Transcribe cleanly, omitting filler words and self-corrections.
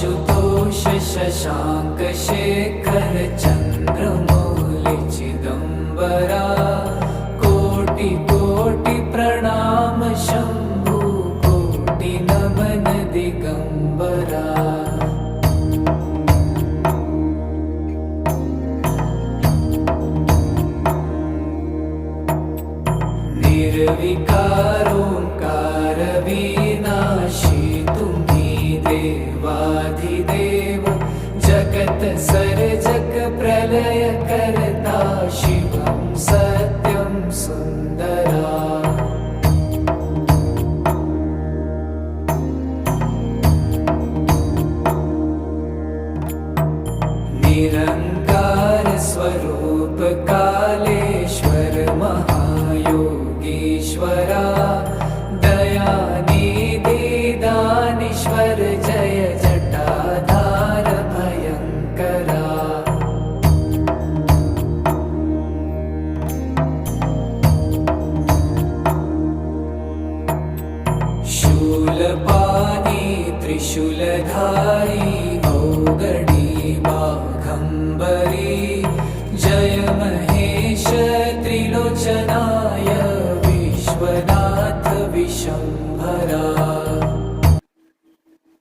आशुतोष शशांक शेखर चंद्रमौली चिदंबरा कोटि कोटि प्रणाम शंभु कोटि नमन दिगंबरा। निर्विकारोंकार विनाशी तुम्ही देवाधिदेव जगत सर्जक प्रलय करता शिवं सत्यं सुंदरा। निरंकार स्वरूप कालेश्वर महायोगीश्वरा दयानिधि दानीश्वर जय जटाधार भयंकरा। शूलपाणी त्रिशूलधारी अवघडी बा